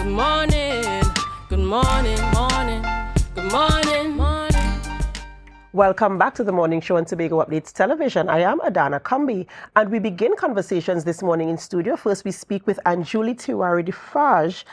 Good morning, good morning, morning, good morning, morning. Welcome back to the morning show on Tobago Updates Television. I am Adanna Combie, and we begin conversations this morning in studio. First, we speak with Anjuli Tewari Defague,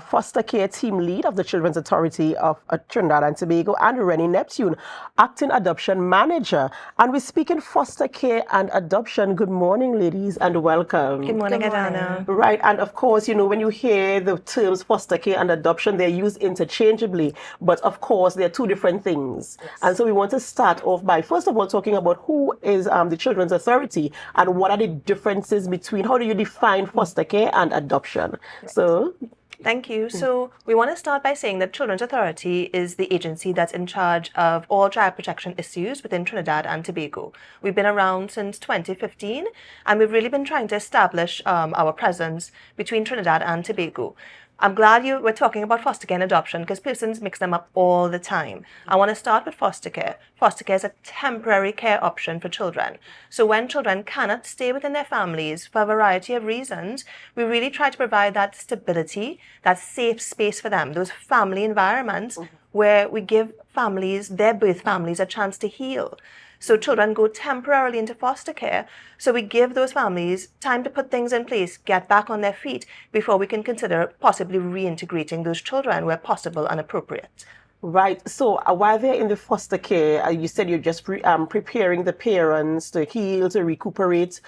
foster care team lead of the Children's Authority of Trinidad and Tobago, and Renee Neptune, acting adoption manager. And we speak in foster care and adoption. Good morning, ladies, and welcome. Good morning, Adanna. Right, and of course, you know, when you hear the terms foster care and adoption, they're used interchangeably, but of course, they're two different things. Yes. And so we want to start off by, first of all, talking about who is the Children's Authority and what are the differences between, how do you define foster care and adoption? Right. So... Thank you. So we want to start by saying that Children's Authority is the agency that's in charge of all child protection issues within Trinidad and Tobago. We've been around since 2015, and we've really been trying to establish our presence between Trinidad and Tobago. I'm glad you were talking about foster care and adoption because persons mix them up all the time. I want to start with foster care. Foster care is a temporary care option for children. So when children cannot stay within their families for a variety of reasons, we really try to provide that stability, that safe space for them, those family environments where we give families, their birth families, a chance to heal. So children go temporarily into foster care. So we give those families time to put things in place, get back on their feet before we can consider possibly reintegrating those children where possible and appropriate. Right. So while they're in the foster care, you said you're just preparing the parents to heal, to recuperate.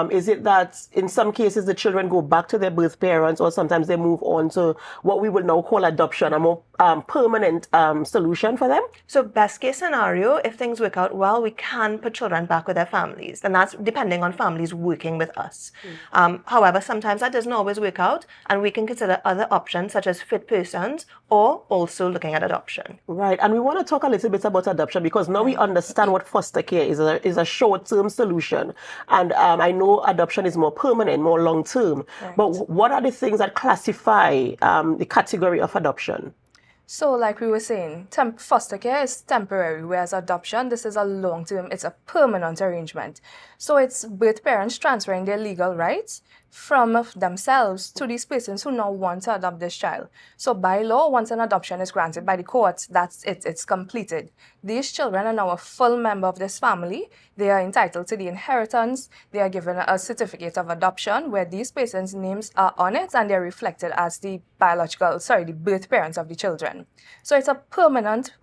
Is it that in some cases the children go back to their birth parents, or sometimes they move on to what we would now call adoption, a more permanent solution for them? So best case scenario, if things work out well, we can put children back with their families. And that's depending on families working with us. However, sometimes that doesn't always work out, and we can consider other options such as fit persons or also looking at adoption. Right, and we want to talk a little bit about adoption because now we understand what foster care is a short-term solution, and I know adoption is more permanent, more long-term. Right. But what are the things that classify the category of adoption? So like we were saying, foster care is temporary, whereas adoption, this is a long-term, it's a permanent arrangement. So it's birth parents transferring their legal rights from themselves to these persons who now want to adopt this child. So by law, once an adoption is granted by the courts, that's it, it's completed. These children are now a full member of this family. They are entitled to the inheritance. They are given a certificate of adoption where these persons' names are on it and they're reflected as the the birth parents of the children. So it's a permanent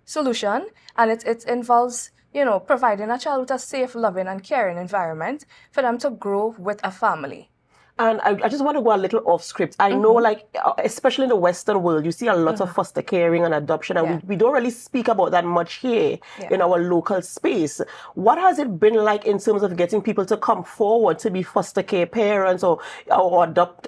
solution, and it involves, you know, providing a child with a safe, loving, and caring environment for them to grow with a family. And I just want to go a little off script. I know, like, especially in the Western world, you see a lot of foster caring and adoption, and we don't really speak about that much here in our local space. What has it been like in terms of getting people to come forward to be foster care parents or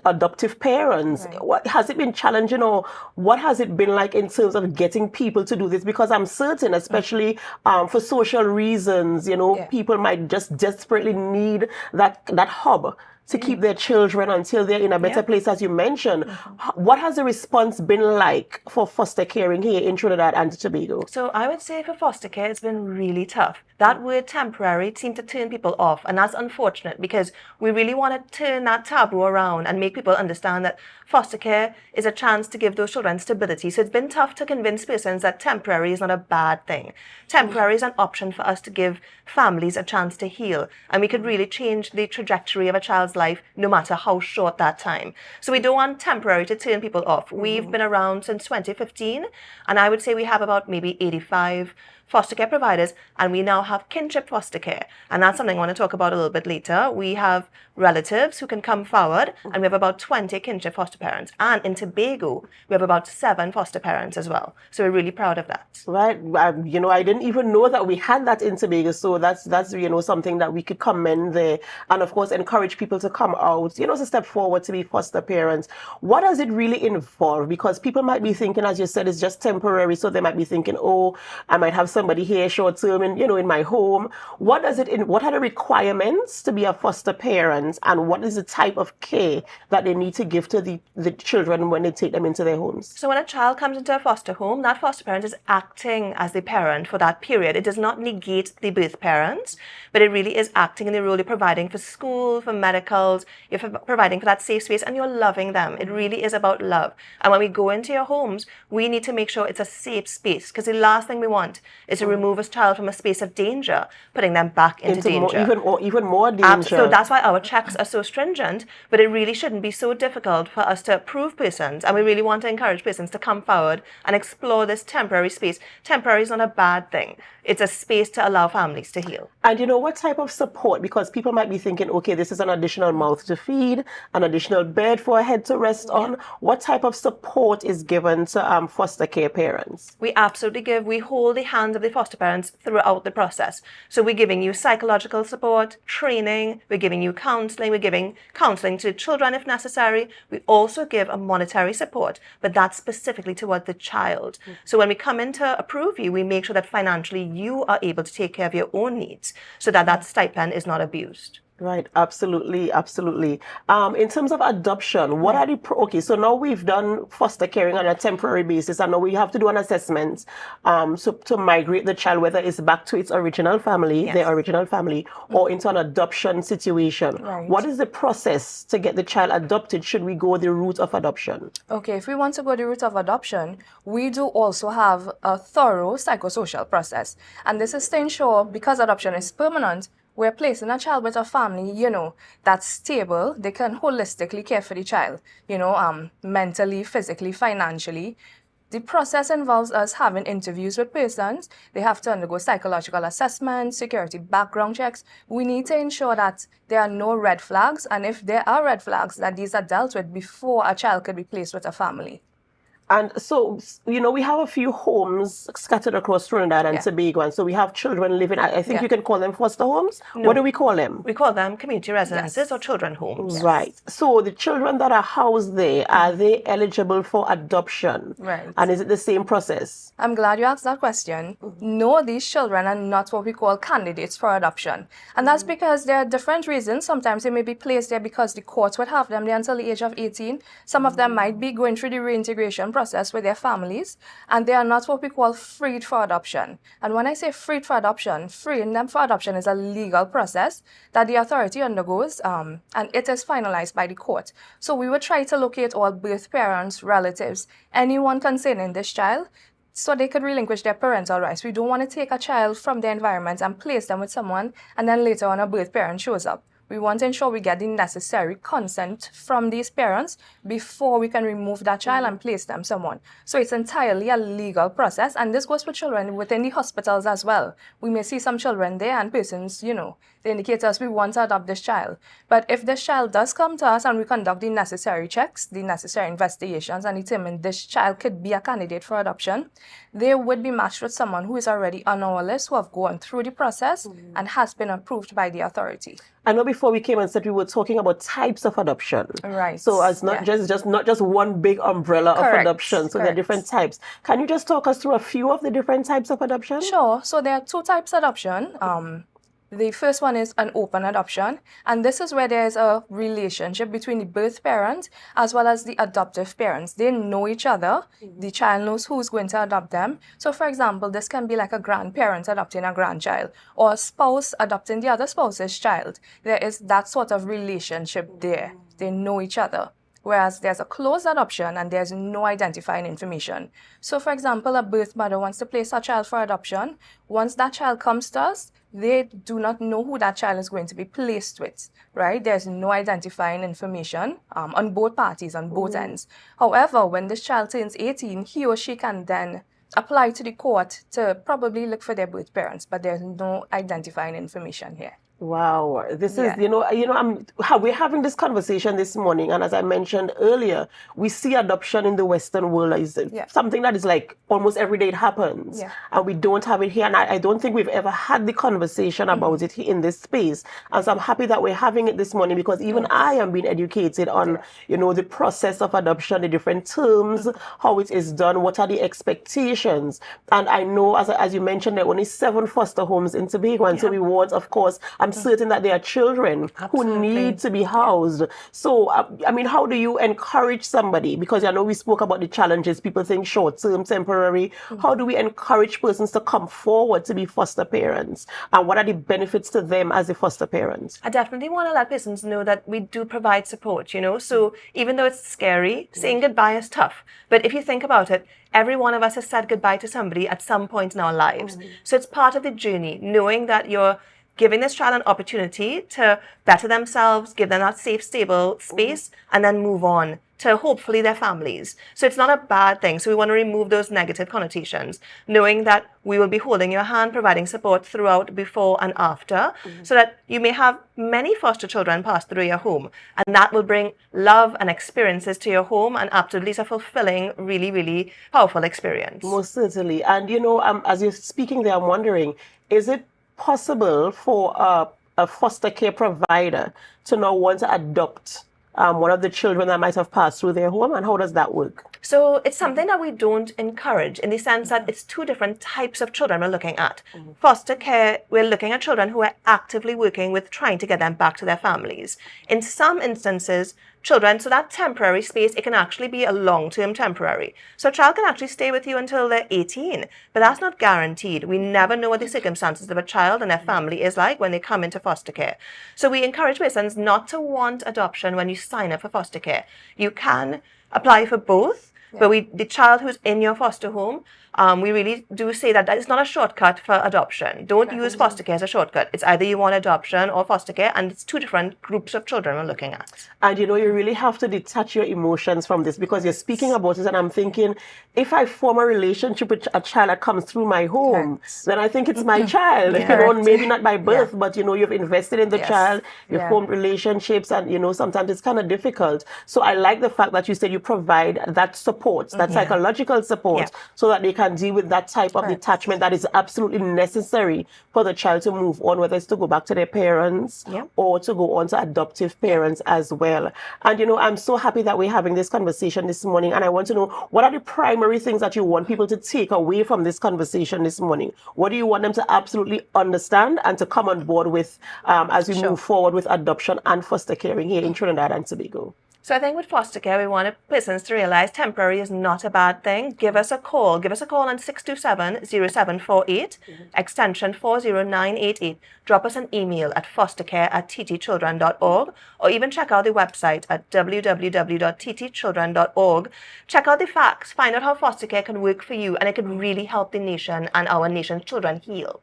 adoptive parents? Right. What has it been challenging, or what has it been like in terms of getting people to do this? Because I'm certain, especially for social reasons, you know, people might just desperately need that hub to keep their children until they're in a better place, as you mentioned. What has the response been like for foster caring here in Trinidad and Tobago? So I would say for foster care, it's been really tough. That word temporary seemed to turn people off, and that's unfortunate because we really want to turn that taboo around and make people understand that foster care is a chance to give those children stability. So it's been tough to convince persons that temporary is not a bad thing. Temporary is an option for us to give families a chance to heal, and we could really change the trajectory of a child's life no matter how short that time. So we don't want temporary to turn people off. We've been around since 2015, and I would say we have about maybe 85 foster care providers, and we now have kinship foster care, and that's something I want to talk about a little bit later. We have relatives who can come forward, and we have about 20 kinship foster parents, and in Tobago we have about 7 foster parents as well, so we're really proud of that. Right. You know, I didn't even know that we had that in Tobago, so that's you know, something that we could commend there, and of course encourage people to come out, you know, to step forward to be foster parents. What does it really involve? Because people might be thinking, as you said, it's just temporary, so they might be thinking, oh, I might have somebody here short term in my home. What are the requirements to be a foster parent, and what is the type of care that they need to give to the children when they take them into their homes? So when a child comes into a foster home, that foster parent is acting as the parent for that period. It does not negate the birth parents, but it really is acting in the role. You're providing for school, for medicals, you're providing for that safe space, and you're loving them. It really is about love. And when we go into your homes, we need to make sure it's a safe space, because the last thing we want is to remove a child from a space of danger, putting them back into danger. Even more danger. So that's why our checks are so stringent, but it really shouldn't be so difficult for us to approve persons. And we really want to encourage persons to come forward and explore this temporary space. Temporary is not a bad thing. It's a space to allow families to heal. And what type of support? Because people might be thinking, okay, this is an additional mouth to feed, an additional bed for a head to rest on. What type of support is given to foster care parents? We absolutely we hold the hands of the foster parents throughout the process. So we're giving you psychological support, training, we're giving you counseling, we're giving counseling to children if necessary. We also give a monetary support, but that's specifically toward the child. So when we come in to approve you, we make sure that financially you are able to take care of your own needs so that that stipend is not abused. Right, absolutely, absolutely. In terms of adoption, what are okay, so now we've done foster caring on a temporary basis, and now we have to do an assessment so to migrate the child, whether it's back to its original family, their original family, or into an adoption situation. Right. What is the process to get the child adopted? Should we go the route of adoption? Okay, if we want to go the route of adoption, we do also have a thorough psychosocial process. And this is to ensure, because adoption is permanent, we're placing a child with a family, that's stable. They can holistically care for the child, mentally, physically, financially. The process involves us having interviews with persons. They have to undergo psychological assessments, security background checks. We need to ensure that there are no red flags, and if there are red flags, that these are dealt with before a child could be placed with a family. And so, we have a few homes scattered across Trinidad and Tobago, and so we have children living, I think you can call them foster homes? No. What do we call them? We call them community residences or children homes. Right. So the children that are housed there, are they eligible for adoption? Right. And is it the same process? I'm glad you asked that question. No, these children are not what we call candidates for adoption. And that's because there are different reasons. Sometimes they may be placed there because the courts would have them there until the age of 18. Some of them might be going through the reintegration process with their families, and they are not what we call freed for adoption. And when I say freed for adoption, freeing them for adoption is a legal process that the authority undergoes, and it is finalized by the court. So we would try to locate all birth parents, relatives, anyone concerning this child, so they could relinquish their parental rights. We don't want to take a child from their environment and place them with someone, and then later on a birth parent shows up. We want to ensure we get the necessary consent from these parents before we can remove that child and place them someone. So it's entirely a legal process, and this goes for children within the hospitals as well. We may see some children there and persons, they indicate to us we want to adopt this child. But if this child does come to us and we conduct the necessary checks, the necessary investigations, and determine this child could be a candidate for adoption, they would be matched with someone who is already on our list, who have gone through the process and has been approved by the authority. I know before we came and said we were talking about types of adoption. Right. So it's not just one big umbrella of adoption. So there are different types. Can you just talk us through a few of the different types of adoption? Sure. So there are two types of adoption. The first one is an open adoption, and this is where there is a relationship between the birth parent as well as the adoptive parents. They know each other. The child knows who's going to adopt them. So, for example, this can be like a grandparent adopting a grandchild, or a spouse adopting the other spouse's child. There is that sort of relationship there. They know each other. Whereas there's a closed adoption and there's no identifying information. So, for example, a birth mother wants to place a child for adoption. Once that child comes to us, they do not know who that child is going to be placed with, right? There's no identifying information on both parties, on both ends. However, when this child turns 18, he or she can then apply to the court to probably look for their birth parents, but there's no identifying information here. Wow, this is, we're having this conversation this morning, and as I mentioned earlier, we see adoption in the Western world as something that is like almost every day it happens, and we don't have it here, and I don't think we've ever had the conversation about it in this space, and so I'm happy that we're having it this morning, because even I am being educated on, the process of adoption, the different terms, how it is done, what are the expectations, and I know, as you mentioned, there are only 7 foster homes in Tobago, and so we want, of course, I'm certain that there are children who need to be housed. So, I mean, how do you encourage somebody? Because I know we spoke about the challenges. People think short-term, temporary. How do we encourage persons to come forward to be foster parents? And what are the benefits to them as a foster parent? I definitely want to let persons know that we do provide support, So even though it's scary, saying goodbye is tough. But if you think about it, every one of us has said goodbye to somebody at some point in our lives. So it's part of the journey, knowing that you're giving this child an opportunity to better themselves, give them that safe, stable space, and then move on to hopefully their families. So it's not a bad thing. So we want to remove those negative connotations, knowing that we will be holding your hand, providing support throughout, before and after, so that you may have many foster children pass through your home. And that will bring love and experiences to your home, and absolutely it's a fulfilling, really, really powerful experience. Most certainly. And, as you're speaking there, I'm wondering, is it possible for a foster care provider to now want to adopt one of the children that might have passed through their home, and how does that work? So it's something that we don't encourage, in the sense that it's 2 different types of children we're looking at. Foster care, we're looking at children who are actively working with trying to get them back to their families. In some instances, children, so that temporary space, it can actually be a long-term temporary. So a child can actually stay with you until they're 18, but that's not guaranteed. We never know what the circumstances of a child and their family is like when they come into foster care. So we encourage persons not to want adoption when you sign up for foster care. You can apply for both, but the child who's in your foster home, we really do say that it's not a shortcut for adoption. Don't use foster care as a shortcut. It's either you want adoption or foster care, and it's 2 different groups of children we're looking at. And you really have to detach your emotions from this, because you're speaking about it, and I'm thinking, if I form a relationship with a child that comes through my home, then I think it's my child. Maybe not by birth, but you've invested in the child, you've formed relationships, and sometimes it's kind of difficult. So I like the fact that you said you provide that support, that psychological support, so that they can deal with that type of detachment that is absolutely necessary for the child to move on, whether it's to go back to their parents or to go on to adoptive parents as well. And I'm so happy that we're having this conversation this morning, and I want to know, what are the primary things that you want people to take away from this conversation this morning? What do you want them to absolutely understand and to come on board with as we move forward with adoption and foster caring here in Trinidad and Tobago? So I think with foster care, we want persons to realize temporary is not a bad thing. Give us a call. Give us a call on 627-0748, extension 40988. Drop us an email at fostercare@ttchildren.org, or even check out the website at www.ttchildren.org. Check out the facts. Find out how foster care can work for you, and it can really help the nation and our nation's children heal.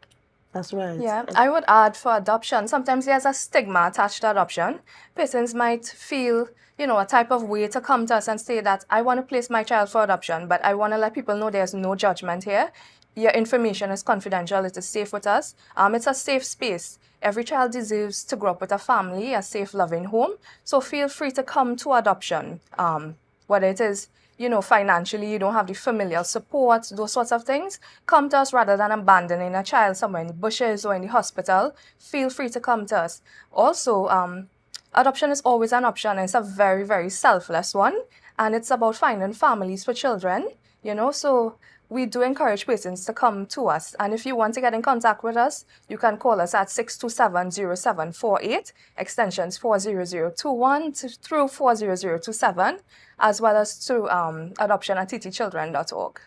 That's right. Yeah, I would add, for adoption, sometimes there's a stigma attached to adoption. Persons might feel, a type of way to come to us and say that I want to place my child for adoption, but I want to let people know there's no judgment here. Your information is confidential. It is safe with us. It's a safe space. Every child deserves to grow up with a family, a safe, loving home. So feel free to come to adoption. Whether it is, financially, you don't have the familial support, those sorts of things, come to us rather than abandoning a child somewhere in the bushes or in the hospital. Feel free to come to us. Also, adoption is always an option. It's a very, very selfless one. And it's about finding families for children, so we do encourage persons to come to us. And if you want to get in contact with us, you can call us at 627-0748, extensions 40021 through 40027, as well as through adoption@ttchildren.org.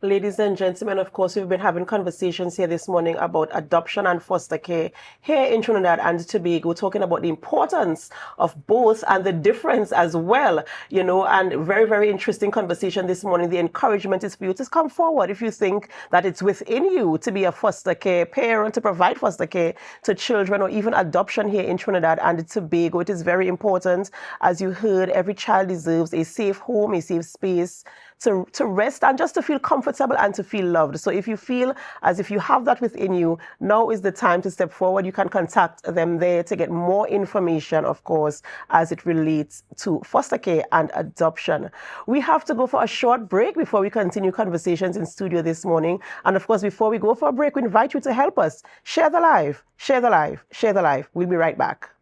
Ladies and gentlemen, of course, we've been having conversations here this morning about adoption and foster care here in Trinidad and Tobago, talking about the importance of both and the difference as well, and very, very interesting conversation this morning. The encouragement is for you to come forward if you think that it's within you to be a foster care parent, to provide foster care to children, or even adoption here in Trinidad and Tobago. It is very important. As you heard, every child deserves a safe home, a safe space to rest and just to feel comfortable comfortable and to feel loved. So if you feel as if you have that within you, now is the time to step forward. You can contact them there to get more information, of course, as it relates to foster care and adoption. We have to go for a short break before we continue conversations in studio this morning. And of course, before we go for a break, we invite you to help us. Share the live, share the live, share the live. We'll be right back.